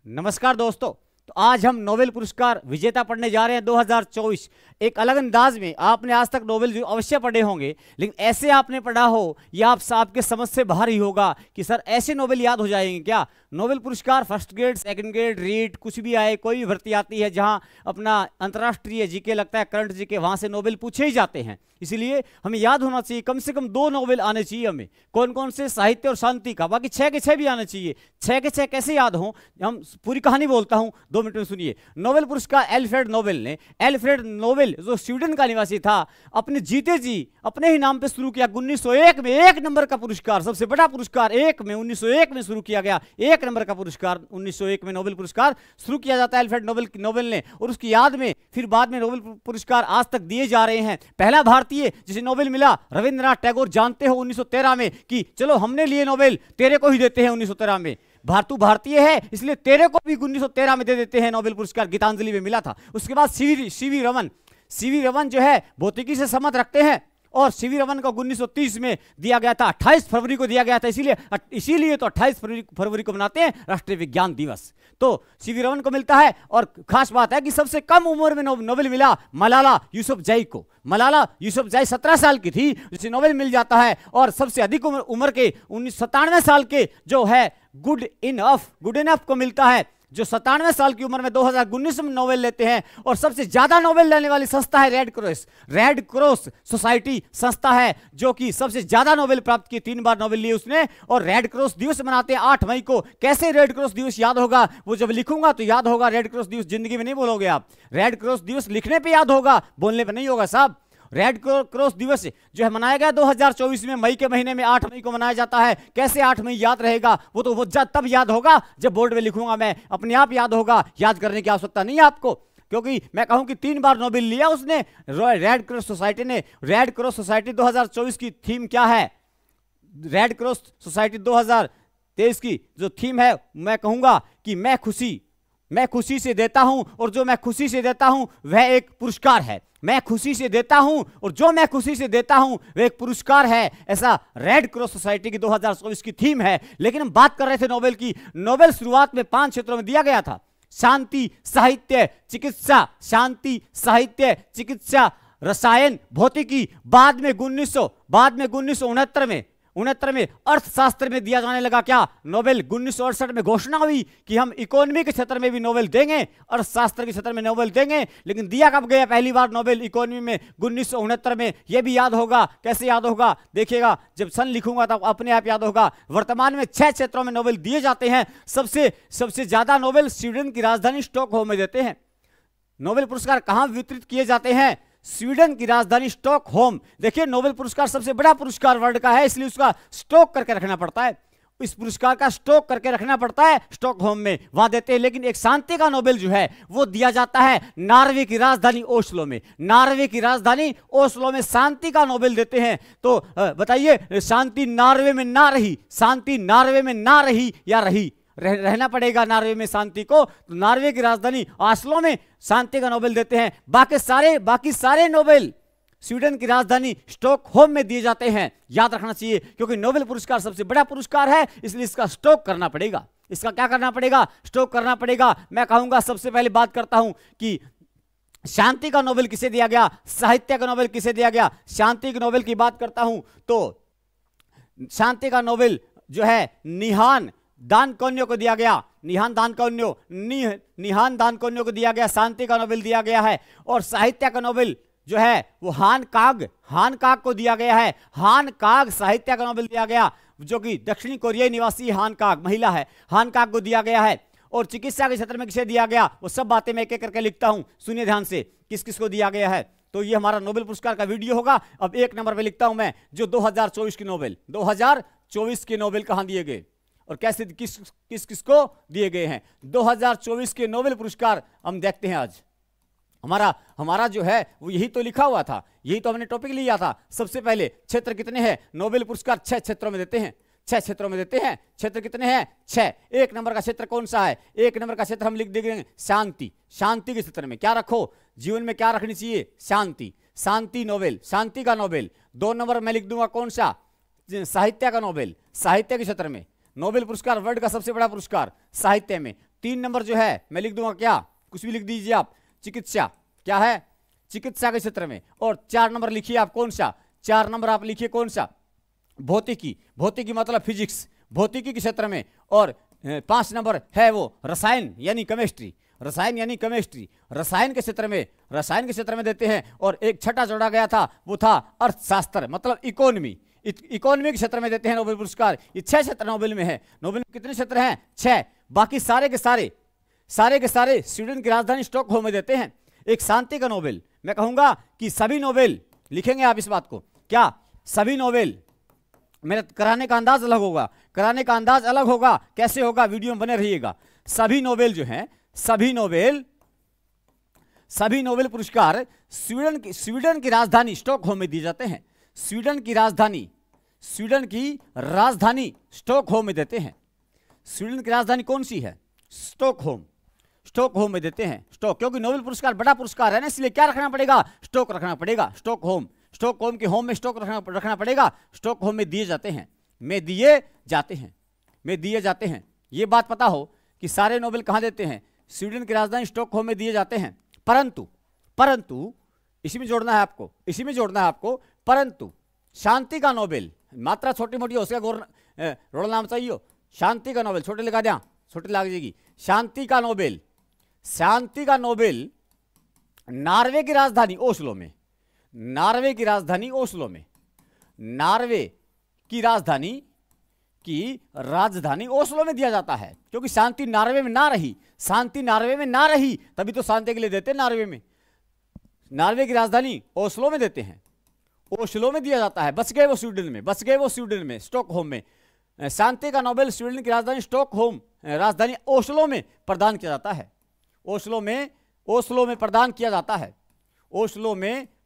नमस्कार दोस्तों। तो आज हम नोबेल पुरस्कार विजेता पढ़ने जा रहे हैं 2024। एक अलग अंदाज में। आपने आज तक नोबेल जो अवश्य पढ़े होंगे, लेकिन ऐसे आपने पढ़ा हो या आपके समझ से बाहर ही होगा कि सर ऐसे नोबेल याद हो जाएंगे क्या। नोबेल पुरस्कार first grade, second grade, REET कुछ भी आए, कोई भी भर्ती आती है जहां अपना अंतर्राष्ट्रीय जीके लगता है, करंट जीके, वहां से नोबेल पूछे ही जाते हैं। इसीलिए हमें याद होना चाहिए, कम से कम 2 नोबेल आने चाहिए हमें। कौन कौन से? साहित्य और शांति का। बाकी 6 के 6 भी आने चाहिए। 6 के 6 कैसे याद हो, हम पूरी कहानी बोलता हूं, 2 मिनट में सुनिए। नोबेल पुरस्कार एल्फ्रेड नोबेल जो स्वीडन का निवासी था, अपने जीते जी अपने ही नाम पे शुरू किया। 1901 में 1 नंबर का पुरस्कार, सबसे बड़ा पुरस्कार 1901 में शुरू किया गया। 1 नंबर का पुरस्कार 1901 में नोबेल पुरस्कार शुरू किया जाता है एल्फ्रेड नोबेल ने। और उसकी याद में फिर बाद में नोबेल पुरस्कार आज तक दिए जा रहे हैं। पहला भारतीय जिसे नोबेल मिला रविंद्रनाथ टैगोर, जानते हो 1913 में कि चलो हमने लिए नोबेल, तेरे को ही देते हैं 1913 में। तू भारतीय है इसलिए तेरे को भी 1913 में दे देते हैं नोबेल पुरस्कार। गीतांजलि में मिला था। उसके बाद सीवी रमन जो है भौतिकी से समझ रखते हैं, और सीवी रमन को 1930 में दिया गया था, 28 फरवरी को दिया गया था। इसीलिए तो 28 फरवरी को मनाते हैं राष्ट्रीय विज्ञान दिवस। तो सीवी रमन को मिलता है। और खास बात है कि सबसे कम उम्र में नोबेल मिला मलाला यूसुफजई को। मलाला यूसुफजई 17 साल की थी, जिसे नोबेल मिल जाता है। और सबसे अधिक उम्र के 97 साल के जो है गुड इनफ को मिलता है, जो 97 साल की उम्र में 2019 में नोबेल लेते हैं। और सबसे ज्यादा नोबेल लेने वाली संस्था है रेड क्रॉस सोसाइटी संस्था है, जो कि सबसे ज्यादा नोबेल प्राप्त की। 3 बार नोबेल लिए उसने। और रेड क्रॉस दिवस मनाते हैं 8 मई को। कैसे रेड क्रॉस दिवस याद होगा? वो जब लिखूंगा तो याद होगा। रेड क्रॉस दिवस जिंदगी में नहीं बोलोगे आप। रेड क्रॉस दिवस लिखने पे याद होगा, बोलने पे नहीं होगा साहब। रेड क्रॉस दिवस जो है मनाया गया 2024 में मई के महीने में 8 मई को मनाया जाता है। कैसे 8 मई याद रहेगा? वो तब याद होगा जब बोर्ड में लिखूंगा मैं, अपने आप याद होगा। याद करने की आवश्यकता नहीं है आपको, क्योंकि मैं कहूं कि 3 बार नोबेल लिया उसने रेड क्रॉस सोसाइटी ने। रेड क्रॉस सोसाइटी 2024 की थीम क्या है? रेड क्रॉस सोसाइटी 2023 की जो थीम है, मैं कहूंगा कि मैं खुशी से देता हूं, और जो मैं खुशी से देता हूं वह एक पुरस्कार है। मैं खुशी से देता हूं और जो मैं खुशी से देता हूं वह एक पुरस्कार है। ऐसा रेड क्रॉस सोसाइटी की 2024 की थीम है। लेकिन हम बात कर रहे थे नोबेल की। नोबेल शुरुआत में 5 क्षेत्रों में दिया गया था: शांति, साहित्य, चिकित्सा, रसायन, भौतिकी। बाद में 1969 में अर्थशास्त्र में दिया जाने लगा। क्या नोबेल? 1968 में घोषणा हुई कि हम इकोनॉमी के क्षेत्र में भी नोबेल देंगे, अर्थशास्त्र के क्षेत्र में नोबेल देंगे। लेकिन दिया कब गया पहली बार नोबेल इकोनॉमी में? 1969 में। यह भी याद होगा। कैसे याद होगा? देखिएगा, जब सन लिखूंगा तब अपने आप याद होगा। वर्तमान में 6 क्षेत्रों में नोबेल दिए जाते हैं। सबसे ज्यादा नोबेल स्वीडन की राजधानी स्टॉकहोम में देते हैं। नोबेल पुरस्कार कहां वितरित किए जाते हैं? स्वीडन की राजधानी स्टॉकहोम। देखिए, नोबेल पुरस्कार सबसे बड़ा पुरस्कार वर्ल्ड का है, इसलिए उसका स्टॉक करके रखना पड़ता है। इस पुरस्कार का स्टॉक करके रखना पड़ता है स्टॉकहोम में, वहां देते हैं। लेकिन एक शांति का नोबेल जो है वो दिया जाता है नॉर्वे की राजधानी ओस्लो में। नॉर्वे की राजधानी ओस्लो में शांति का नोबेल देते हैं। तो बताइए, शांति नॉर्वे में ना रही या रही? रहना पड़ेगा नॉर्वे में शांति को। तो नॉर्वे की राजधानी ओस्लो में शांति का नोबेल देते हैं। बाकी सारे नोबेल स्वीडन की राजधानी स्टॉकहोम में दिए जाते हैं। याद रखना चाहिए, क्योंकि नोबेल पुरस्कार सबसे बड़ा पुरस्कार है, इसलिए इसका स्टॉक करना पड़ेगा। इसका क्या करना पड़ेगा? स्टॉक करना पड़ेगा। मैं कहूंगा सबसे पहले बात करता हूं कि शांति का नोबेल किसे दिया गया, साहित्य का नोबेल किसे दिया गया। शांति के नोबेल की बात करता हूं तो शांति का नोबेल जो है निहान दानकोन्यो को दिया गया। निहान दानकोन्यो को दिया गया, शांति का नोबेल दिया गया है। और साहित्य का नोबेल जो है वो हान काग को दिया गया है। हान काग साहित्य का नोबेल दिया गया, जो कि दक्षिणी कोरियाई निवासी हान काग महिला है, हान काग को दिया गया है। और चिकित्सा के क्षेत्र में किसे दिया गया, वो सब बातें मैं एक एक करके लिखता हूं, सुनिए ध्यान से किस किस को दिया गया है। तो ये हमारा नोबेल पुरस्कार का वीडियो होगा। अब 1 नंबर पे लिखता हूं मैं, जो 2024 की नोबेल कहां दिए गए और कैसे किस को दिए गए हैं। 2024 के नोबेल पुरस्कार हम देखते हैं। आज हमारा जो है वो यही तो लिखा हुआ था, यही तो हमने टॉपिक लिया था। सबसे पहले क्षेत्र कितने हैं? नोबेल पुरस्कार 6 क्षेत्रों में देते हैं। 6 क्षेत्रों में देते हैं। क्षेत्र कितने हैं? 6। 1 नंबर का क्षेत्र कौन सा है? 1 नंबर का क्षेत्र हम लिख देंगे शांति। शांति के क्षेत्र में क्या रखो? जीवन में क्या रखनी चाहिए? शांति नोबेल, शांति का नोबेल। 2 नंबर मैं लिख दूंगा कौन सा? साहित्य का नोबेल। साहित्य के क्षेत्र में नोबेल पुरस्कार वर्ल्ड का सबसे बड़ा पुरस्कार साहित्य में। 3 नंबर जो है मैं लिख दूंगा क्या, कुछ भी लिख दीजिए आप, चिकित्सा, क्या है, चिकित्सा के क्षेत्र में। और 4 नंबर लिखिए आप कौन सा, 4 नंबर आप लिखिए कौन सा, भौतिकी, भौतिकी मतलब फिजिक्स, भौतिकी के क्षेत्र में। और 5 नंबर है वो रसायन यानी केमिस्ट्री, रसायन यानी केमिस्ट्री, रसायन के क्षेत्र में, रसायन के क्षेत्र में देते हैं। और एक छठा जोड़ा गया था वो था अर्थशास्त्र मतलब इकोनॉमी, इकोनॉमी के क्षेत्र में देते हैं नोबेल पुरस्कार। ये 6 क्षेत्र नोबेल में है। नोबेल में कितने क्षेत्र हैं, 6। बाकी सारे के सारे स्वीडन की राजधानी स्टॉकहोम में देते हैं। एक शांति का नोबेल, मैं कहूंगा कि सभी नोबेल लिखेंगे आप इस बात को, क्या सभी नोबेल, मेरा कराने का अंदाज अलग होगा, कराने का अंदाज अलग होगा, कैसे होगा वीडियो में बने रहिएगा। सभी नोबेल जो हैं, सभी नोबेल पुरस्कार स्वीडन की राजधानी स्टॉकहोम में दिए जाते हैं। स्वीडन की राजधानी स्टॉकहोम में देते हैं। स्वीडन की राजधानी कौन सी है, स्टॉकहोम में देते हैं। क्योंकि नोबेल पुरस्कार बड़ा पुरस्कार है ना, इसलिए क्या रखना पड़ेगा, स्टॉक रखना पड़ेगा, स्टॉकहोम के होम में स्टॉक रखना पड़ेगा। स्टॉकहोम में दिए जाते हैं। ये बात पता हो कि सारे नोबेल कहां देते हैं, स्वीडन की राजधानी स्टॉकहोम में दिए जाते हैं। परंतु इसी में जोड़ना है आपको, परंतु शांति का नोबेल, मात्रा छोटी मोटी हो, उसका रोल नाम चाहिए हो, शांति का नोबेल छोटे लगा दिया, छोटी लग जाएगी। शांति का नोबेल नॉर्वे की राजधानी ओस्लो में, नॉर्वे की राजधानी ओस्लो में दिया जाता है। क्योंकि शांति नॉर्वे में ना रही, तभी तो शांति के लिए देते हैं नॉर्वे में। नॉर्वे की राजधानी ओस्लो में देते हैं, ओस्लो में दिया जाता है। बच गए वो स्वीडन में, स्टॉकहोम में। शांति का नोबेल स्वीडन की राजधानी स्टॉकहोम, राजधानी ओस्लो में प्रदान किया जाता है। ओस्लो में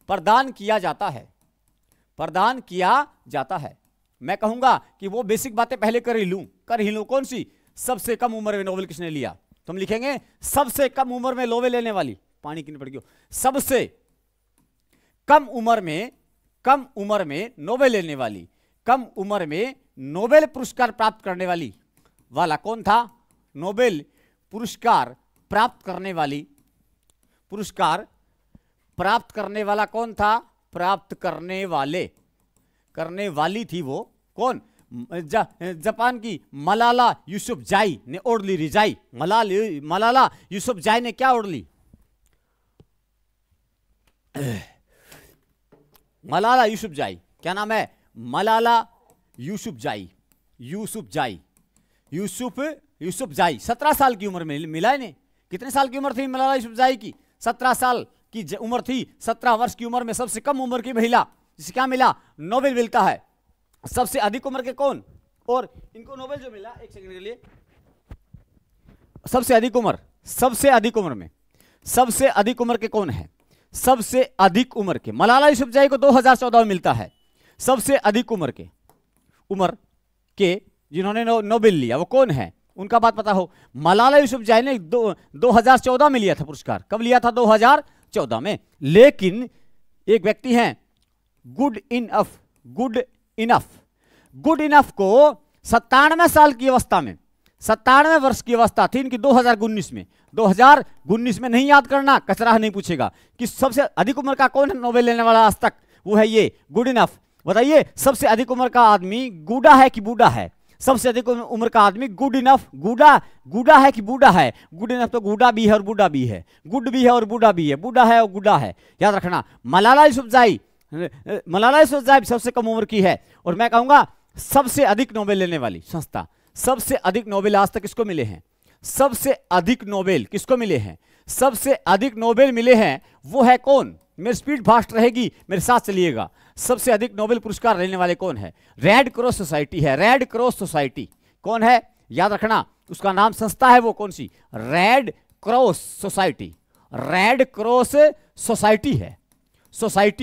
प्रदान किया जाता है। मैं कहूंगा कि वो बेसिक बातें पहले कर ही लूं। कौन सी, सबसे कम उम्र में नोबेल किसने लिया, तो हम लिखेंगे सबसे कम उम्र में नोबेल लेने वाली, पानी की पड़ गई, सबसे कम उम्र में नोबेल लेने वाली, कम उम्र में नोबेल पुरस्कार प्राप्त करने वाला कौन था, नोबेल पुरस्कार प्राप्त करने वाला कौन था, करने वाली थी वो कौन, जापान की मलाला यूसुफजाई ने ओढ़ ली रिजाई। मलाला यूसुफजाई ने क्या ओढ़ ली, मलाला यूसुफजाई, क्या नाम है, मलाला यूसुफजाई 17 साल की उम्र में मिला इन्हें। कितने साल की उम्र थी मलाला यूसुफजाई की, 17 साल की उम्र थी। 17 वर्ष की उम्र में सबसे कम उम्र की महिला जिसे क्या मिला, नोबेल मिलता है। सबसे अधिक उम्र के कौन, और इनको नोबेल जो मिला, एक सेकंड के लिए, सबसे अधिक उम्र के कौन है, सबसे अधिक उम्र के मलाला यूसुफजाई को 2014 में मिलता है। सबसे अधिक उम्र के जिन्होंने नोबेल लिया वो कौन है, उनका बात पता हो। मलाला यूसुफजाई ने 2014 में लिया था पुरस्कार। कब लिया था, 2014 में। लेकिन एक व्यक्ति हैं गुड इनफ को 97 साल की अवस्था में, 97 वर्ष की अवस्था थी इनकी 2019 में नहीं याद करना, कचरा नहीं पूछेगा कि सबसे अधिक उम्र का कौन है नोबेल लेने वाला आज तक, वो है ये गुड इनफ। बताइए सबसे अधिक उम्र का आदमी गूढ़ा है कि बूढ़ा है, सबसे अधिक उम्र का आदमी गुड इनफ, गूढ़ा है कि बूढ़ा है। गुड इनफ तो गूढ़ा भी है और बूढ़ा भी है, गुड भी है और बूढ़ा भी है, बूढ़ा है और गूढ़ा है, याद रखना। मलाला यूसुफजाई सबसे कम उम्र की है। और मैं कहूंगा सबसे अधिक नोबेल लेने वाली संस्था, सबसे अधिक नोबेल आज तक किसको मिले हैं, सबसे अधिक नोबेल किसको मिले हैं, सबसे अधिक नोबेल मिले हैं वो है कौन, मेरी स्पीड फास्ट रहेगी, मेरे साथ चलिएगा। सबसे अधिक नोबेल पुरस्कार लेने वाले कौन है, रेड क्रॉस सोसाइटी है। रेड क्रॉस सोसाइटी कौन है, याद रखना, उसका नाम संस्था है वो कौन सी, Red Cross Society. Red Cross Society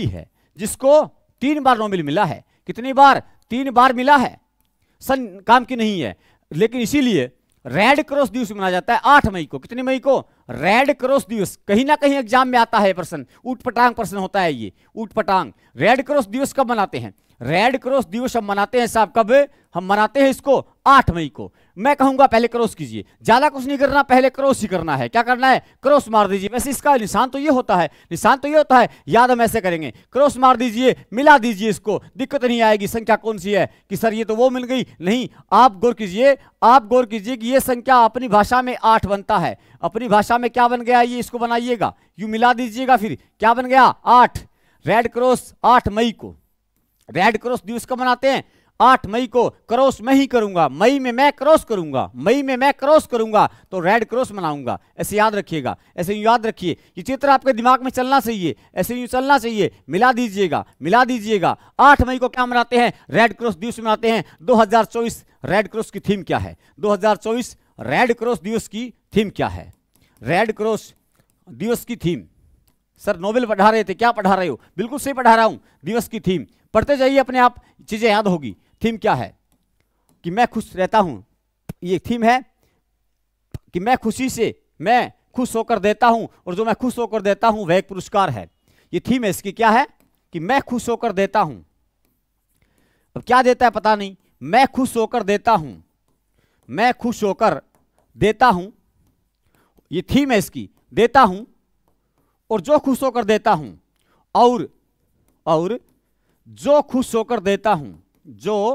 है जिसको 3 बार नोबेल मिला है। कितनी बार, 3 बार मिला है। सन काम की नहीं है, लेकिन इसीलिए रेड क्रॉस दिवस मनाया जाता है 8 मई को। कितनी मई को, रेड क्रॉस दिवस। कहीं ना कहीं एग्जाम में आता है प्रश्न, ऊट पटांग प्रश्न होता है ये, ऊट पटांग। रेड क्रॉस दिवस कब मनाते हैं, रेड क्रॉस दिवस हम मनाते हैं साहब, कब हम मनाते हैं इसको? 8 मई को। मैं कहूंगा पहले क्रॉस कीजिए, ज्यादा कुछ नहीं करना, पहले क्रॉस ही करना है। क्या करना है? क्रॉस मार दीजिए। वैसे इसका निशान तो ये होता है, निशान तो ये होता है, याद हम ऐसे करेंगे, क्रॉस मार दीजिए, मिला दीजिए इसको, दिक्कत नहीं आएगी। संख्या कौन सी है कि सर ये तो वो मिल गई, नहीं, आप गौर कीजिए, आप गौर कीजिए कि ये संख्या अपनी भाषा में 8 बनता है। अपनी भाषा में क्या बन गया, ये इसको बनाइएगा, यू मिला दीजिएगा, फिर क्या बन गया? 8। रेड क्रॉस 8 मई को, रेड क्रॉस दिवस कब मनाते हैं? 8 मई को। क्रॉस मैं ही करूंगा, मई में मैं क्रॉस करूंगा, मई में मैं क्रॉस करूंगा तो रेड क्रॉस मनाऊंगा। ऐसे याद रखिएगा, ऐसे याद रखिए, ये चित्र आपके दिमाग में चलना चाहिए, ऐसे यूं चलना चाहिए। मिला दीजिएगा, मिला दीजिएगा। 8 मई को क्या मनाते हैं? रेड क्रॉस दिवस मनाते हैं। 2024 रेड क्रॉस की थीम क्या है? 2024 रेड क्रॉस दिवस की थीम क्या है? रेड क्रॉस दिवस की थीम, सर नोबेल पढ़ा रहे थे, क्या पढ़ा रहे हो? बिल्कुल सही पढ़ा रहा हूं। दिवस की थीम पढ़ते जाइए, अपने आप चीजें याद होगी। थीम क्या है? कि मैं खुश रहता हूं, ये थीम है कि मैं खुशी से, मैं खुश होकर देता हूं, और जो मैं खुश होकर देता हूं वह एक पुरस्कार है। ये थीम है इसकी, क्या है? कि मैं खुश होकर देता हूं। अब क्या देता है पता नहीं, मैं खुश होकर देता हूं, मैं खुश होकर देता हूं, ये थीम है इसकी, देता हूं, और जो खुश होकर देता हूं, और जो खुश होकर देता हूं, जो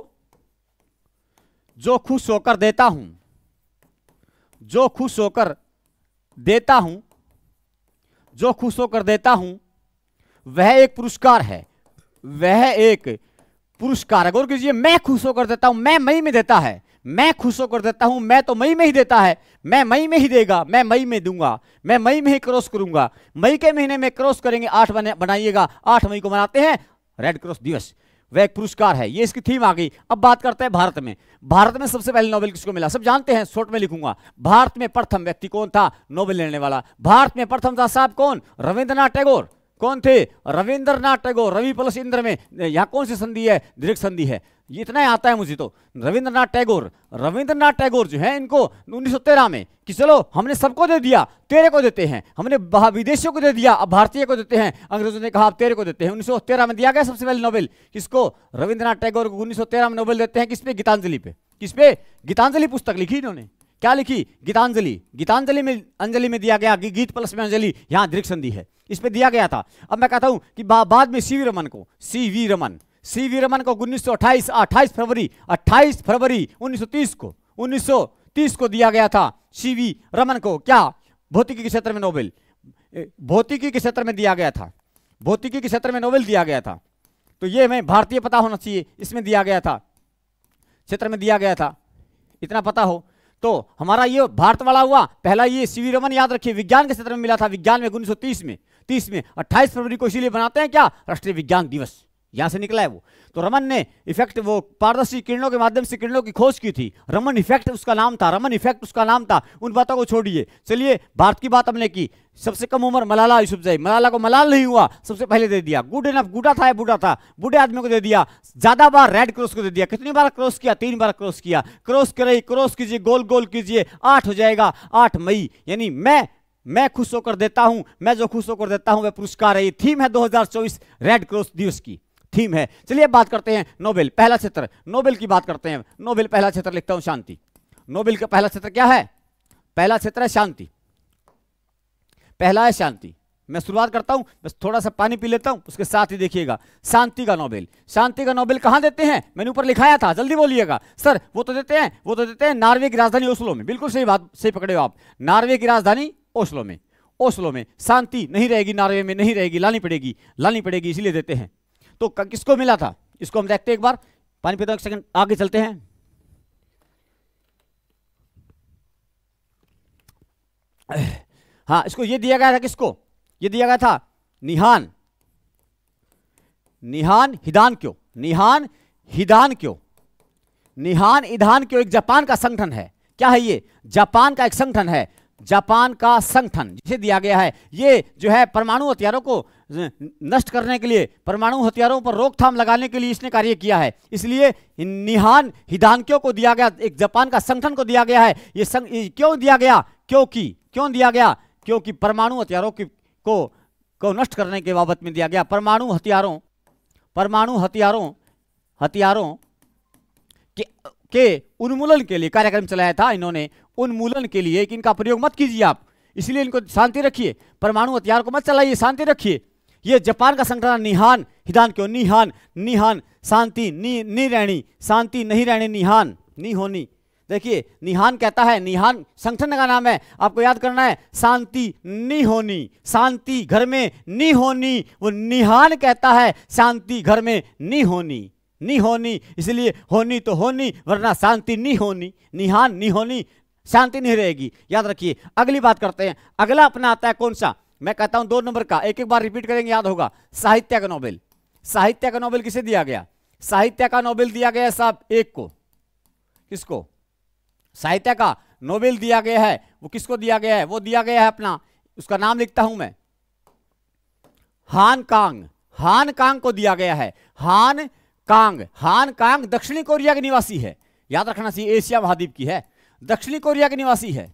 खुश होकर देता हूं, जो खुश होकर देता हूं, जो खुश होकर देता हूं वह एक पुरस्कार है, वह एक पुरस्कार है। गौर कीजिए, मैं खुश होकर देता हूं, मैं मई में देता है, मैं खुश होकर देता हूं, मैं तो मई में ही देता है, मैं मई में ही देगा, मैं मई में दूंगा, मैं मई में ही क्रॉस करूंगा। मई के महीने में क्रॉस करेंगे, 8 बनाइएगा। 8 मई को मनाते हैं रेड क्रॉस दिवस, वह एक पुरस्कार है। ये इसकी थीम आ गई। अब बात करते हैं भारत में। भारत में सबसे पहले नोबेल किसको मिला? सब जानते हैं, शॉर्ट में लिखूंगा। भारत में प्रथम व्यक्ति कौन था नोबेल लेने वाला? भारत में प्रथम था साहब कौन? रविंद्रनाथ टैगोर। कौन थे? रविंद्रनाथ टैगोर। रवि प्लस इंद्र में यहां कौन सी संधि है? दीर्घ संधि है। ये इतना ही आता है मुझे तो। रविंद्रनाथ टैगोर, रविंद्रनाथ टैगोर जो है, इनको 1913 में कि चलो हमने सबको दे दिया, तेरे को देते हैं, हमने विदेशियों को दे दिया, अब भारतीय को देते हैं। अंग्रेजों ने कहा अब तेरे को देते हैं। 1913 में दिया गया सबसे पहले नोबेल किसको? रविंद्रनाथ टैगोर को 1913 में नोबेल देते हैं। किस पे? गीतांजलि पे। किस पे? गीतांजलि पुस्तक लिखी इन्होंने। क्या लिखी? गीतांजलि। गीतांजलि में अंजलि में दिया गया, गीत प्लस में अंजलि, यहां दीर्घ संधि है, इस पे दिया गया था। अब मैं कहता हूं कि बाद में सीवी रमन को, सीवी रमन को 28 फरवरी 1930 को दिया गया था सीवी रमन को। क्या? भौतिकी के क्षेत्र में नोबेल, भौतिकी के क्षेत्र में दिया गया था, भौतिकी के क्षेत्र में नोबेल दिया गया था। तो ये हमें भारतीय पता होना चाहिए, इसमें दिया गया था, क्षेत्र में दिया गया था, इतना पता हो तो हमारा ये भारत वाला हुआ पहला। ये सीवी रमन याद रखिए, विज्ञान के क्षेत्र में मिला था, विज्ञान में 1930 में, 30 में। 28 फरवरी को इसीलिए बनाते हैं क्या? राष्ट्रीय विज्ञान दिवस, यहां से निकला है वो। तो रमन ने इफेक्ट, वो पारदर्शी किरणों के माध्यम से किरणों की खोज की थी। रमन इफेक्ट उसका नाम था, रमन इफेक्ट उसका नाम था। उन बातों को छोड़िए, चलिए भारत की बात हमने की। सबसे कम उम्र मलाला यूसुफजई, मलाला को मलाल नहीं हुआ, सबसे पहले दे दिया। गुड इनफ, गुडा था या बूढ़ा था, बूढ़े आदमी को दे दिया। ज्यादा बार रेड क्रॉस को दे दिया। कितनी बार क्रॉस किया? 3 बार क्रॉस किया। क्रॉस करे, क्रॉस कीजिए, गोल गोल कीजिए, 8 हो जाएगा। 8 मई, यानी मैं खुश होकर देता हूं, मैं जो खुश होकर देता हूं वह पुरस्कार है। ये थीम है 2024 रेड क्रॉस दिवस की, थीम है। चलिए अब बात करते हैं नोबेल। पहला क्षेत्र नोबेल की बात करते हैं। नोबेल पहला क्षेत्र लिखता हूं शांति। नोबेल का पहला क्षेत्र क्या है? पहला क्षेत्र है शांति। पहला है शांति। मैं शुरुआत करता हूं, बस थोड़ा सा पानी पी लेता हूं, उसके साथ ही देखिएगा। शांति का नोबेल, शांति का नोबेल कहां देते हैं? मैंने ऊपर लिखाया था, जल्दी बोलिएगा। सर वो तो देते हैं नॉर्वे की राजधानी ओस्लो में। बिल्कुल सही बात, सही पकड़े हो आप। नॉर्वे की राजधानी ओस्लो में, ओस्लो में। शांति नहीं रहेगी, नॉर्वे में नहीं रहेगी, लानी पड़ेगी, इसीलिए देते हैं। तो किसको मिला था? इसको हम देखते हैं एक बार। पानी पीता हूं, एक सेकंड, आगे चलते हैं। हाँ, इसको ये दिया गया था, किसको ये दिया गया था? निहान हिदान क्यों, निहान ईधान क्यों एक जापान का संगठन है। क्या है ये? जापान का एक संगठन है, जापान का संगठन जिसे दिया गया है। ये जो है परमाणु हथियारों को नष्ट करने के लिए, परमाणु हथियारों पर रोकथाम लगाने के लिए इसने कार्य किया है। इसलिए निहान हिदानक्यो को दिया गया, एक जापान का संगठन को दिया गया है। ये क्यों दिया गया? क्यों दिया गया? क्योंकि परमाणु हथियारों को नष्ट करने के बाबत में दिया गया। परमाणु हथियारों हथियारों के उन्मूलन के लिए कार्यक्रम चलाया था इन्होंने, उन्मूलन के लिए कि इनका प्रयोग मत कीजिए आप, इसलिए इनको शांति रखिए, परमाणु हथियार को मत चलाइए, शांति रखिए। ये जापान का संगठन निहान, हिदान क्यों, निहान, निहान शांति, नी रहनी, शांति नहीं रहनी, निहान नहीं होनी। देखिए निहान कहता है, निहान संगठन का नाम है, आपको याद करना है, शांति नहीं होनी, शांति घर में नहीं होनी, वो निहान कहता है शांति घर में नहीं होनी, नहीं होनी, इसलिए होनी तो होनी वरना शांति नहीं होनी, निहान नहीं होनी, शांति नहीं रहेगी, याद रखिए। अगली बात करते हैं, अगला अपना आता है कौन सा, मैं कहता हूं 2 नंबर का, एक एक बार रिपीट करेंगे याद होगा, साहित्य का नोबेल। साहित्य का नोबेल किसे दिया गया, साहित्य का नोबेल दिया गया साहब एक को, किसको, साहित्य का नोबेल दिया गया है, वो किसको दिया गया है, वो दिया गया है अपना, उसका नाम लिखता हूं मैं, हान कांग, हान कांग को दिया गया है, हान कांग। हान कांग दक्षिणी कोरिया के निवासी है, याद रखना चाहिए, एशिया महाद्वीप की है, दक्षिणी कोरिया के निवासी है।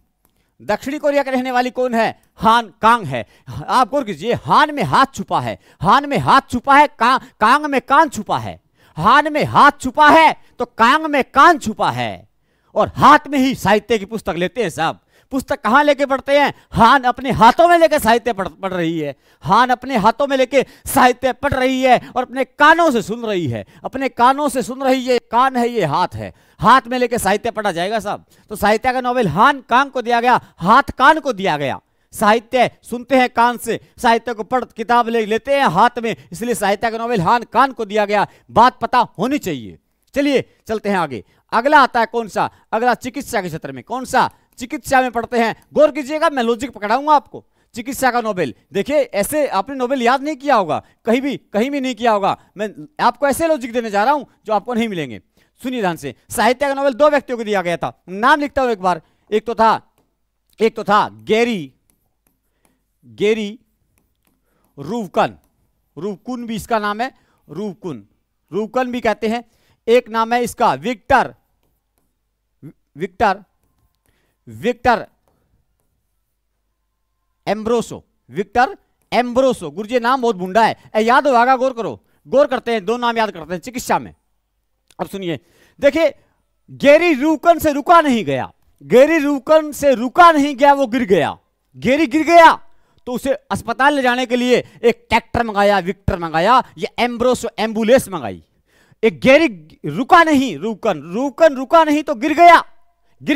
दक्षिणी कोरिया के रहने वाली कौन है, हान कांग है। आप गौर कीजिए, हान में हाथ छुपा है, हान में हाथ छुपा है, कांग में कान छुपा है, हान में हाथ छुपा है तो कांग में कान छुपा है, और हाथ में ही साहित्य की पुस्तक लेते हैं साहब। पुस्तक कहां लेके पढ़ते हैं, हान अपने हाथों में लेके साहित्य पढ़ रही है, हान अपने हाथों में लेके साहित्य पढ़ रही है और अपने कानों से सुन रही है, अपने कानों से सुन रही है, कान है ये हाथ है, हाथ में लेके साहित्य पढ़ा जाएगा साहब। तो साहित्य का नोबेल हान कांग को दिया गया, हाथ कान को दिया गया। साहित्य सुनते हैं कान से, साहित्य को पढ़ किताब लेते हैं हाथ में, इसलिए साहित्य का नोबेल हान कान को दिया गया। बात पता होनी चाहिए। चलिए चलते हैं आगे। अगला आता है कौन सा, अगला चिकित्सा के क्षेत्र में, कौन सा, चिकित्सा में पढ़ते हैं। गौर कीजिएगा, मैं लॉजिक पकड़ाऊंगा आपको। चिकित्सा का नोबेल, देखिए ऐसे आपने नोबेल याद नहीं किया होगा, कहीं भी नहीं किया होगा, मैं आपको ऐसे लॉजिक देने जा रहा हूं जो आपको नहीं मिलेंगे। सुनिए ध्यान से, साहित्य का नोबेल 2 व्यक्तियों को दिया गया था, नाम लिखता हूं एक बार। एक तो था गेरी रूवकन, रूवकुन भी इसका नाम है, रूवकन भी कहते हैं। एक नाम है इसका विक्टर एम्ब्रोसो, विक्टर एम्ब्रोसो। गुरुजी नाम बहुत भुंडा है, याद होगा, गौर करो, गौर करते हैं, 2 नाम याद करते हैं चिकित्सा में। अब सुनिए, देखिए गेरी रूवकन से रुका नहीं गया, गेरी रूवकन से रुका नहीं गया, वो गिर गया, गेरी गिर गया तो उसे अस्पताल ले जाने के लिए एक ट्रैक्टर मंगाया, विक्टर मंगाया, या एम्ब्रोसो एम्बुलेंस मंगाई। एक गेरी रुका नहीं, रूवकन रुका नहीं तो गिर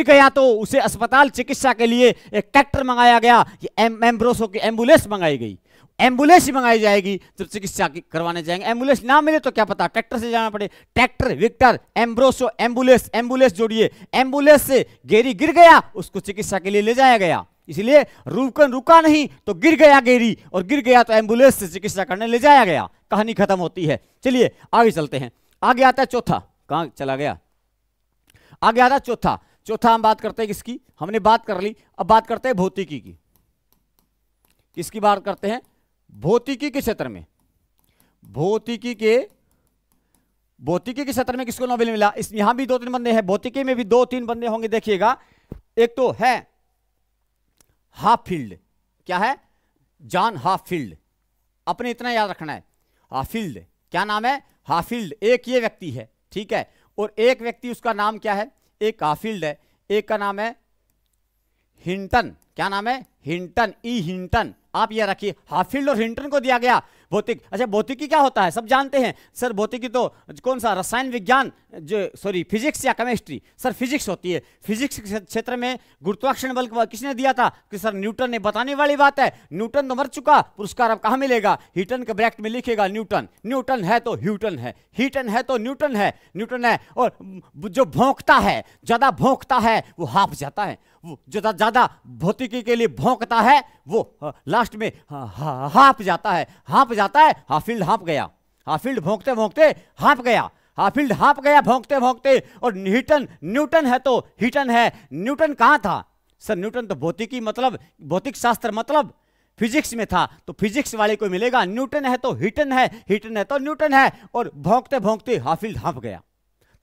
गया तो उसे अस्पताल चिकित्सा के लिए एक ट्रैक्टर मंगाया गया, एम्ब्रोसो की एम्बुलेंस मंगाई गई। एम्बुलेंस ही मंगाई जाएगी तो चिकित्सा करवाने जाएंगे, एम्बुलेंस ना मिले तो क्या पता ट्रैक्टर से जाना पड़े। ट्रैक्टर, विक्टर, एम्ब्रोसो, एम्बुलेंस जोड़िए, एम्बुलेंस से गेरी गिर गया, उसको चिकित्सा के लिए ले जाया गया। इसलिए रूवकन रुका नहीं तो गिर गया गेरी, और गिर गया तो एम्बुलेंस से चिकित्सा करने ले जाया गया। कहानी खत्म होती है। चलिए आगे चलते हैं। आगे आता है चौथा, कहां चला गया, आगे आता है चौथा हम बात करते हैं किसकी, हमने बात कर ली, अब बात करते हैं भौतिकी की। किसकी बात करते हैं, भौतिकी के क्षेत्र में, भौतिकी के क्षेत्र में किसको नोबेल मिला। इस यहां भी 2-3 बंदे हैं, भौतिकी में भी 2-3 बंदे होंगे, देखिएगा। एक तो है हाफील्ड, क्या है, जॉन हाफील्ड, अपने इतना याद रखना है, हाफील्ड, क्या नाम है, हाफील्ड, एक ये व्यक्ति है, ठीक है। और एक व्यक्ति उसका नाम क्या है, एक हाफील्ड है, एक का नाम है हिंटन, क्या नाम है, हिंटन, हिंटन। आप ये रखिए, हाफील्ड और हिंटन को दिया गया भौतिक। अच्छा, भौतिकी क्या होता है सब जानते हैं सर, भौतिकी तो कौन सा, रसायन विज्ञान, फिजिक्स या केमिस्ट्री, सर फिजिक्स होती है। फिजिक्स के क्षेत्र में गुरुत्वाकर्षण बल किसने दिया था, कि सर न्यूटन ने, बताने वाली बात है, न्यूटन तो मर चुका, पुरस्कार अब कहां मिलेगा, हीटन के ब्रैकेट में लिखेगा न्यूटन है तो ह्यूटन है, हीटन है तो न्यूटन है। और जो भौंकता है, ज्यादा भौंकता है वो हाफ जाता है, वो जो ज्यादा भौतिकी के लिए भौंकता है वो लास्ट में हाफ जाता है, हाफील्ड हाँप गया, हाफील्ड भौंकते भौंकते हाँप गया, हाफील्ड हाँप गया भौंकते भौंकते। और न्यूटन है तो हीटन है। न्यूटन कहां था सर, न्यूटन तो भौतिकी मतलब भौतिक शास्त्र मतलब फिजिक्स में था, तो फिजिक्स वाले को मिलेगा, न्यूटन है तो हीटन है तो न्यूटन है। और भौंकते भौंकते हाफील्ड हाँप गया,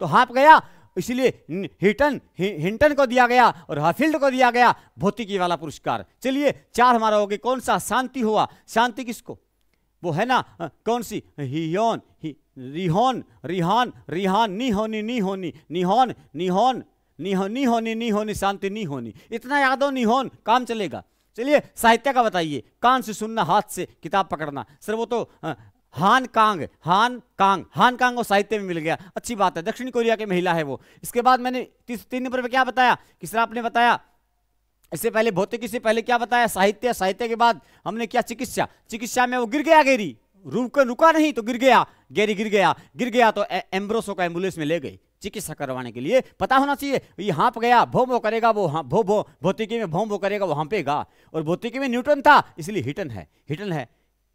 तो हाँप गया, इसलिए हिंटन को दिया गया और हाफील्ड को दिया गया भौतिकी वाला पुरस्कार। चलिए 4 हमारा हो गया, कौन सा, शांति हुआ। शांति किसको, वो है ना कौन सी, रिहोन रिहान रिहान, नी होनी नी होनी, निहोन निहोन नी होनी नी होनी, शांति नहीं होनी। इतना याद हो निहोन, काम चलेगा। चलिए साहित्य का बताइए। कान से सुनना, हाथ से किताब पकड़ना। सर वो तो हान कांग, हान कांग, हान कांग वो साहित्य में मिल गया, अच्छी बात है, दक्षिण कोरिया की महिला है वो। इसके बाद मैंने 3 नंबर पे क्या बताया कि सर आपने बताया इससे पहले भौतिकी से पहले क्या बताया, साहित्य, साहित्य के बाद हमने क्या, चिकित्सा। चिकित्सा में वो गिर गया गेरी, रुका नहीं तो गिर गया, गेरी गिर गया तो एम्ब्रोसो का एम्बुलेंस में ले गई चिकित्सा करवाने के लिए। पता होना चाहिए ये हाँप गया, भो करेगा वो, हाँ भो भौतिकी में भो करेगा वो हाँपेगा, और भौतिकी में न्यूटन था इसलिए हिटन है।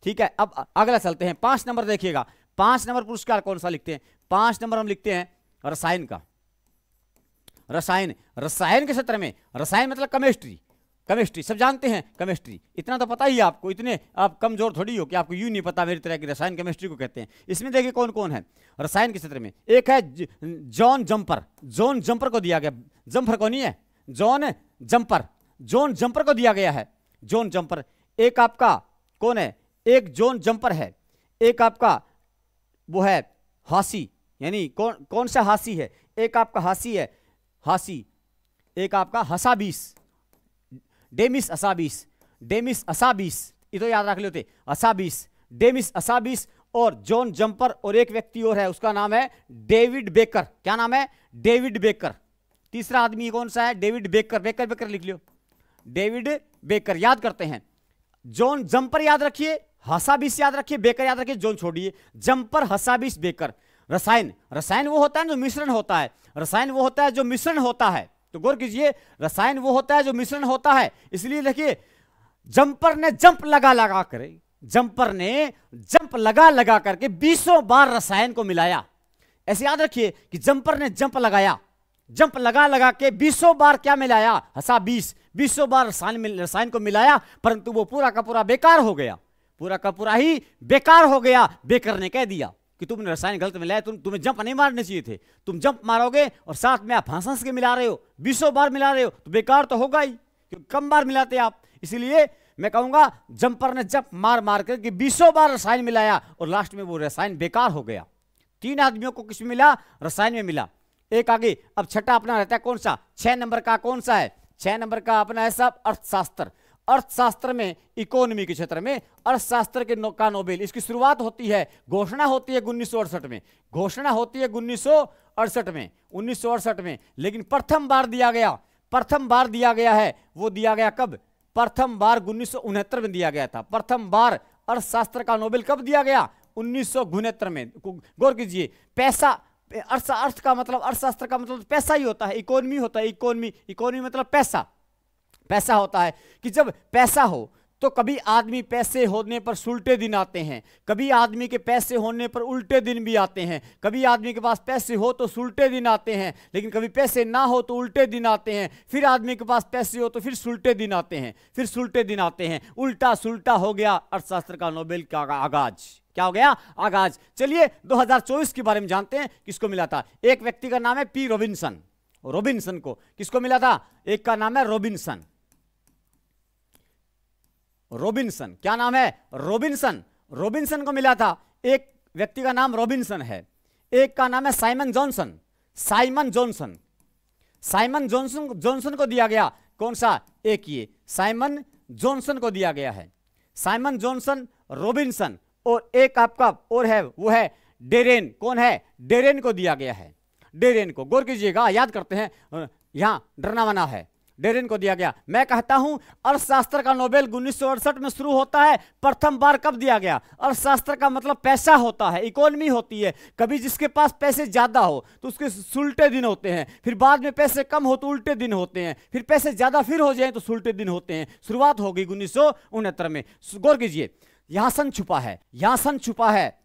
ठीक है, अब अगला चलते हैं। 5 नंबर देखिएगा, 5 नंबर पुरस्कार कौन सा लिखते हैं? 5 नंबर हम लिखते हैं रसायन का। रसायन के क्षेत्र में, रसायन मतलब केमिस्ट्री सब जानते हैं, केमिस्ट्री इतना तो पता ही है आपको, इतने आप कमजोर थोड़ी हो कि आपको यूं नहीं पता मेरी तरह की रसायन केमिस्ट्री को कहते हैं। इसमें देखिए कौन कौन है रसायन के क्षेत्र में। एक है जॉन जंपर को दिया गया, जंपर को नहीं है, जॉन जंपर को दिया गया है, जॉन जंपर। एक आपका कौन है, एक जॉन जंपर है, एक आपका वो है हासी, यानी कौन सा हासी है, एक आपका हासी है, एक आपका हसाबीस, डेमिस असाबीस, ये तो याद रख लेते, डेमिस असाबीस और जॉन जंपर, और एक व्यक्ति और है उसका नाम है डेविड बेकर। क्या नाम है? David baker. तीसरा आदमी कौन सा है? डेविड बेकर लिख लियो, डेविड बेकर। याद करते हैं, जॉन जंपर याद रखिए, हसाबीस याद रखिए, बेकर याद रखिए, जॉन छोड़िए, जंपर हसाबीस बेकर। रसायन वो होता है जो मिश्रण होता है, रसायन वो होता है जो मिश्रण होता है, तो गौर कीजिए, रसायन वो होता है जो मिश्रण होता है। इसलिए देखिए जंपर ने जंप लगा करके 20 बार रसायन को मिलाया। ऐसे याद रखिए कि जंपर ने जंप लगा के 20 बार क्या मिलाया, हसा 20 बार रसायन को मिलाया, परंतु वो पूरा का पूरा बेकार हो गया, पूरा का पूरा ही बेकार हो गया। बेकर ने कह दिया कि तुमने रसायन गलत मिलाया, तुम्हें जंप नहीं मारने चाहिए थे, तुम जंप मारोगे और साथ में आप हंस के मिला रहे हो, 20 बार मिला रहे हो, तो बेकार तो होगा ही, क्योंकि कम बार मिलाते आप। इसलिए मैं कहूंगा जंपर ने जंप मार करके 20 बार रसायन मिलाया और लास्ट में वो रसायन बेकार हो गया। 3 आदमियों को किस में मिला? रसायन में मिला। एक आगे, अब छठा अपना रहता है कौन सा? 6 नंबर का कौन सा है? 6 नंबर का अपना है साहब अर्थशास्त्र में, इकोनॉमी के क्षेत्र में अर्थशास्त्र का नोबेल। इसकी शुरुआत होती है, घोषणा होती है 1968 में, घोषणा होती है 1968 में, लेकिन प्रथम बार दिया गया है, वो दिया गया कब? प्रथम बार 1969 में दिया गया था। प्रथम बार अर्थशास्त्र का नोबेल कब दिया गया? 1969 में। गौर कीजिए, पैसा, अर्थशास्त्र का मतलब पैसा ही होता है, इकोनॉमी होता है, इकोनॉमी मतलब पैसा होता है कि जब पैसा हो तो कभी आदमी पैसे होने पर सुलटे दिन आते हैं, कभी आदमी के पैसे होने पर उल्टे दिन भी आते हैं, कभी आदमी के पास पैसे हो तो सुलटे दिन आते हैं, लेकिन कभी पैसे ना हो तो उल्टे दिन आते हैं, फिर आदमी के पास पैसे हो तो फिर सुलटे दिन आते हैं, उल्टा सुलटा हो गया अर्थशास्त्र का नोबेल का आगाज। क्या हो गया? आगाज। चलिए 2024 के बारे में जानते हैं, किसको मिला था। एक व्यक्ति का नाम है पी रॉबिन्सन को किसको मिला था? एक का नाम है रॉबिन्सन। क्या नाम है? रॉबिन्सन को मिला था। एक व्यक्ति का नाम रॉबिन्सन है, एक का नाम है साइमन जॉनसन को दिया गया कौन सा? एक ये साइमन जॉनसन को दिया गया है, साइमन जॉनसन, रॉबिन्सन, और एक आपका और है, वो है डेरेन। कौन है? डेरेन को दिया गया है, डेरेन को। गौर कीजिएगा, याद करते हैं, यहां डरना मना है, डेरेन को दिया गया। मैं कहता हूं अर्थशास्त्र का नोबेल 1968 में शुरू होता है। प्रथम बार कब दिया गया? अर्थशास्त्र का मतलब पैसा होता है, इकोनॉमी होती है। कभी जिसके पास पैसे ज्यादा हो तो उसके सुलटे दिन होते हैं, फिर बाद में पैसे कम हो तो उल्टे दिन होते हैं, फिर पैसे ज्यादा फिर हो जाए तो सुलटे दिन होते हैं। शुरुआत हो गई 1969 में। गौर कीजिए, यहां सन छुपा है,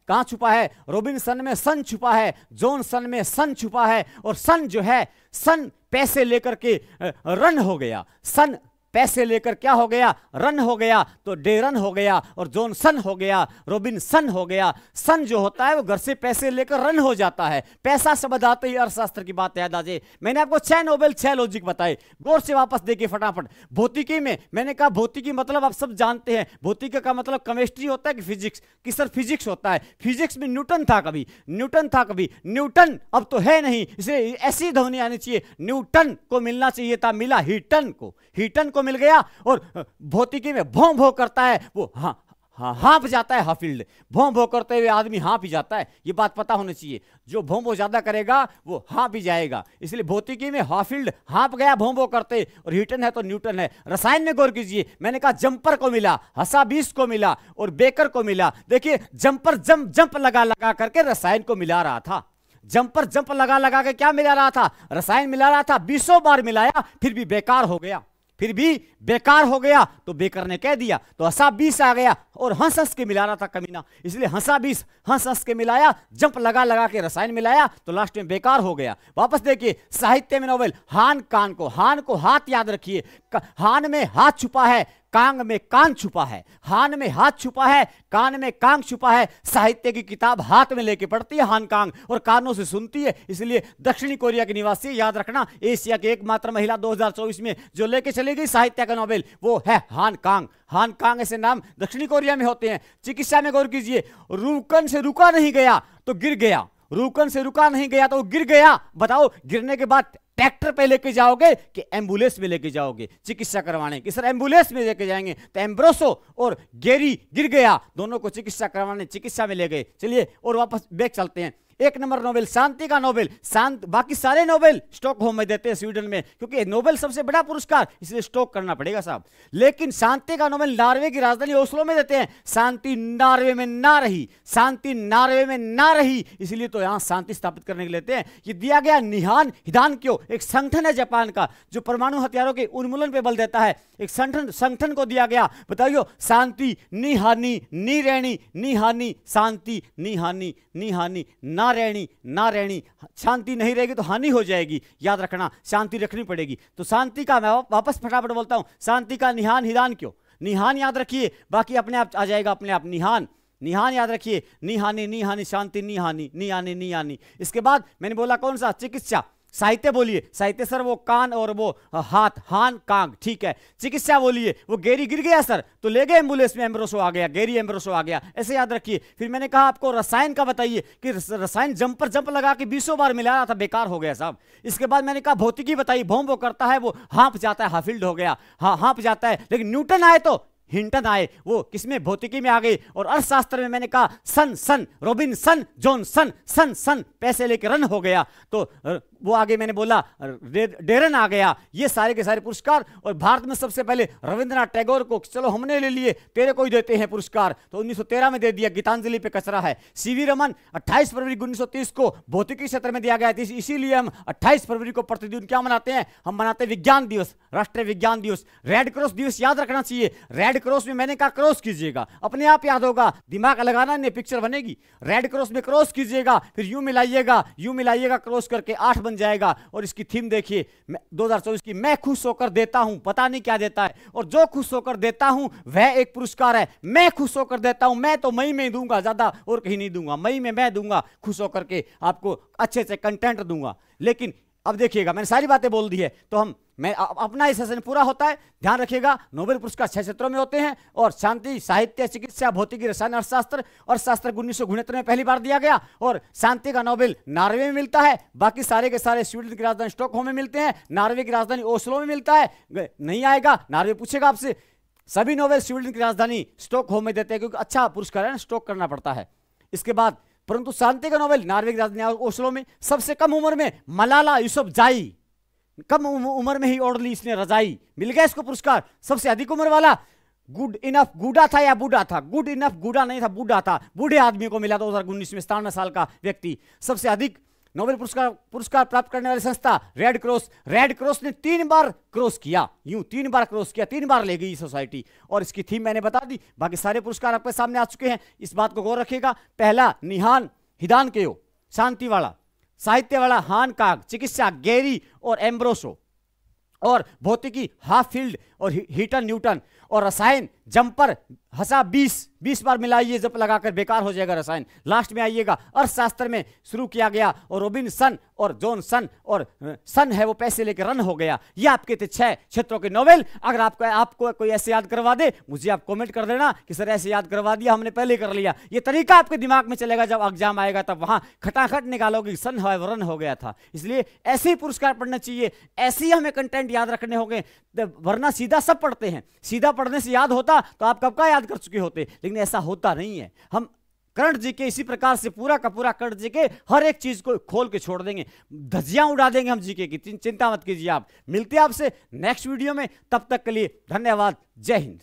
कहां छुपा है? रॉबिन्सन में सन छुपा है, जॉनसन में सन छुपा है, और सन जो है, सन पैसे लेकर के रन हो गया, सन पैसे लेकर क्या हो गया, रन हो गया, तो डेरन हो गया, और जॉनसन हो गया, रॉबिन्सन हो गया। सन जो होता है वो घर से पैसे लेकर रन हो जाता है। पैसा शब्द आते ही अर्थशास्त्र की बात याद आ जाए। मैंने आपको 6 नोबेल 6 लॉजिक बताए, गौर से वापस देखिए फटाफट। भौतिकी में मैंने कहा भौतिकी मतलब आप सब जानते हैं, भौतिकी का मतलब केमिस्ट्री होता है कि फिजिक्स, कि सर फिजिक्स होता है। फिजिक्स में न्यूटन था कभी, न्यूटन था कभी, न्यूटन अब तो है नहीं, इसलिए ऐसी ध्वनि आनी चाहिए, न्यूटन को मिलना चाहिए था, मिला हीटन को, हीटन को मिल गया। और भौतिकी में भौं भौं करता है वो, हाँ हाँ हाँप जाता है, हाफिल्ड, भौं भौं करते हुए आदमी हाँप ही जाता है, ये बात पता होनी चाहिए। जो भौं भौं ज्यादा करेगा वो हाँप ही जाएगा, इसलिए भौतिकी में हाफिल्ड हाँप गया भौं भौं करते, और हीटन है तो न्यूटन है। रसायन में गौर कीजिए, मैंने कहा जंपर को मिला, हसाबीस को मिला और बेकर को मिला। देखिए जंपर जंप लगा लगा करके रसायन को मिला रहा था, जंपर जंप लगा लगा के क्या मिला रहा था, रसायन मिला रहा था। 20 बार मिलाया फिर भी बेकार हो गया, फिर भी बेकार हो गया, तो बेकर ने कह दिया, तो हंसा 20 आ गया, और हंस हंस के मिला रहा था कमीना, इसलिए हंसा 20, हंस हंस के मिलाया, जंप लगा लगा के रसायन मिलाया, तो लास्ट में बेकार हो गया। वापस देखिए साहित्य में नोबेल, हान कांग को, हान को हाथ याद रखिए, हान में हाथ छुपा है, कांग में कान छुपा है, हान में हाथ छुपा है, कान में कांग छुपा है। साहित्य की किताब हाथ में लेके पढ़ती है हान कांग, और कानों से सुनती है, इसलिए दक्षिणी कोरिया की निवासी, याद रखना, एशिया की एकमात्र महिला 2024 में जो लेके चली गई साहित्य का नोबेल, वो है हान कांग। हान कांग ऐसे नाम दक्षिणी कोरिया में होते हैं। चिकित्सा में गौर कीजिए, रुकन से रुका नहीं गया तो गिर गया, रुकन से रुका नहीं गया तो गिर गया। बताओ गिरने के बाद ट्रैक्टर पे लेके जाओगे कि एम्बुलेंस में लेके जाओगे चिकित्सा करवाने की, सर एम्बुलेंस में लेके जाएंगे, तो एम्ब्रोसो और गेरी गिर गया, दोनों को चिकित्सा करवाने चिकित्सा में ले गए। चलिए और वापस बैक चलते हैं। 1 नंबर नोबेल शांति का नोबेल, शांत, बाकी सारे नोबेल स्टॉकहोम में देते हैं स्वीडन में, क्योंकि नोबेल सबसे बड़ा पुरस्कार, इसलिए स्टॉक करना पड़ेगा साहब। लेकिन शांति का नोबेल नॉर्वे की राजधानी ओस्लो में देते हैं। शांति नॉर्वे में ना रही, शांति नॉर्वे में ना रही, इसलिए तो यहां शांति स्थापित करने के लिए लेते हैं। ये दिया गया निहान हिदान क्यों, एक संगठन है जापान का जो परमाणु हथियारों के उन्मूलन पर बल देता है, एक संगठन को दिया गया। बताइए शांति नी हानि नी रहनी, नी हानि शांति, नी हानि नी हानि, ना रहनी, शांति नहीं रहेगी तो हानि हो जाएगी, याद रखना, शांति रखनी पड़ेगी। तो शांति का मैं वापस फटाफट बोलता हूं, शांति का निहान हिदान क्यों, निहान याद रखिए, बाकी अपने आप आ जाएगा अपने आप। निहान, निहान याद रखिए, नी हानि शांति, नी हानि नी हानि नी हानि। इसके बाद मैंने बोला कौन सा, चिकित्सा। साहित्य बोलिए, साहित्य सर वो कान और वो हाथ, हान कांग, ठीक है। चिकित्सा बोलिए, वो गेरी गिर गया सर तो ले गए एम्बुलेंस में, एम्ब्रोसो आ गया, गेरी एम्ब्रोसो आ गया, ऐसे याद रखिए। फिर मैंने कहा आपको रसायन का बताइए कि रसायन जंपर जंप लगा के 20 बार मिला रहा था, बेकार हो गया साहब। इसके बाद मैंने कहा भौतिकी बताइए, भौं करता है वो हाँप जाता है, हाफिल्ड हो गया, हाँ हाँप जाता है। लेकिन न्यूटन आए तो हिंटन आए, वो किसमें, भौतिकी में आ गए। और अर्थशास्त्र में मैंने कहा सन रॉबिन्सन जॉनसन, सन पैसे लेके रन हो गया, तो वो आगे मैंने बोला डेरन आ गया। ये सारे के सारे पुरस्कार, और भारत में सबसे पहले रविंद्रनाथ टैगोर को चलो हमने ले लिए, तेरे को ही देते हैं पुरस्कार, तो 1913 में दे दिया, गीतांजलि पे कचरा है। सीवी रमन 28 फरवरी 1930 को भौतिकी क्षेत्र में दिया गया था, इसीलिए हम 28 फरवरी को प्रतिदिन क्या मनाते हैं, हम मनाते हैं विज्ञान दिवस, राष्ट्रीय विज्ञान दिवस। रेड क्रॉस दिवस याद रखना चाहिए, रेड क्रॉस में मैंने कहा क्रॉस कीजिएगा, अपने आप याद होगा, दिमाग लगाना नहीं, पिक्चर बनेगी। रेड क्रॉस में क्रॉस कीजिएगा, फिर यूं मिलाइएगा क्रॉस करके 8 बन जाएगा। और इसकी थीम देखिए 2024 की, मैं खुश होकर देता हूं, पता नहीं क्या देता है, और जो खुश होकर देता हूं वह एक पुरस्कार है। मैं खुश होकर देता हूं, मैं तो मई में दूंगा, ज्यादा और कहीं नहीं दूंगा, मई में मैं दूंगा खुश होकर के, आपको अच्छे से कंटेंट दूंगा। लेकिन अब देखिएगा मैंने सारी बातें बोल दी है, तो मैं अपना इस सेशन पूरा होता है, ध्यान रखिएगा। नोबेल पुरस्कार 6 क्षेत्रों में होते हैं, और शांति, साहित्य, चिकित्सा, भौतिकी, रसायन, अर्थशास्त्र, और शास्त्र 1969 में पहली बार दिया गया। और शांति का नोबेल नॉर्वे में मिलता है, बाकी सारे के सारे स्वीडन की राजधानी स्टॉकहोम में मिलते हैं, नॉर्वे की राजधानी ओस्लो में मिलता है। नहीं आएगा, नॉर्वे पूछेगा आपसे, सभी नोबेल स्वीडन की राजधानी स्टॉकहोम में देते हैं, क्योंकि अच्छा पुरस्कार है ना, स्टॉक करना पड़ता है। इसके बाद परंतु शांति का नोबेल नॉर्वे की राजधानी ओस्लो में। सबसे कम उम्र में मलाला यूसुफजाई, कम उम्र में ही ओढ़ ली इसने रजाई, मिल गया इसको पुरस्कार। सबसे अधिक उम्र वाला गुड इनफ गुडा था या बूढ़ा था, गुड इनफ गुडा नहीं था, बूढ़ा था, बूढ़े आदमी को मिला 2019 में, 57 साल का व्यक्ति। सबसे अधिक नोबेल पुरस्कार प्राप्त करने वाली संस्था रेड क्रॉस ने 3 बार क्रॉस किया, यूं 3 बार क्रॉस किया, 3 बार ले गई सोसाइटी। और इसकी थीम मैंने बता दी, बाकी सारे पुरस्कार आपके सामने आ चुके हैं, इस बात को गौर रखिएगा। पहला निहान हिदान केयो, शांति वाला, साहित्य वाला हान काग, चिकित्सा गेरी और एम्ब्रोसो, और भौतिकी हाफिल्ड और हीटन न्यूटन, और रसायन जंपर हंसा 20 बार मिलाइए, जब लगाकर बेकार हो जाएगा रसायन। लास्ट में आइएगा अर्थशास्त्र में शुरू किया गया, और रोबिन्सन और जॉनसन, और सन है वो पैसे लेकर रन हो गया। ये आपके थे 6 क्षेत्रों के नोबेल। अगर आपको कोई ऐसे याद करवा दे, मुझे आप कमेंट कर देना कि सर ऐसे याद करवा दिया, हमने पहले कर लिया। ये तरीका आपके दिमाग में चलेगा, जब एग्जाम आएगा तब वहां खटाखट निकालोगे सन है रन हो गया था। इसलिए ऐसे ही पुरस्कार पढ़ना चाहिए, ऐसे ही हमें कंटेंट याद रखने होंगे, वरना सीधा सब पढ़ते हैं। सीधा पढ़ने से याद होता तो आप कब का याद कर चुके होते, लेकिन ऐसा होता नहीं है। हम करंट जीके इसी प्रकार से पूरा का पूरा करंट जीके हर एक चीज को खोल के छोड़ देंगे, धज्जियां उड़ा देंगे हम जीके की। चिंता मत कीजिए आप। मिलते हैं आपसे नेक्स्ट वीडियो में, तब तक के लिए धन्यवाद। जय हिंद।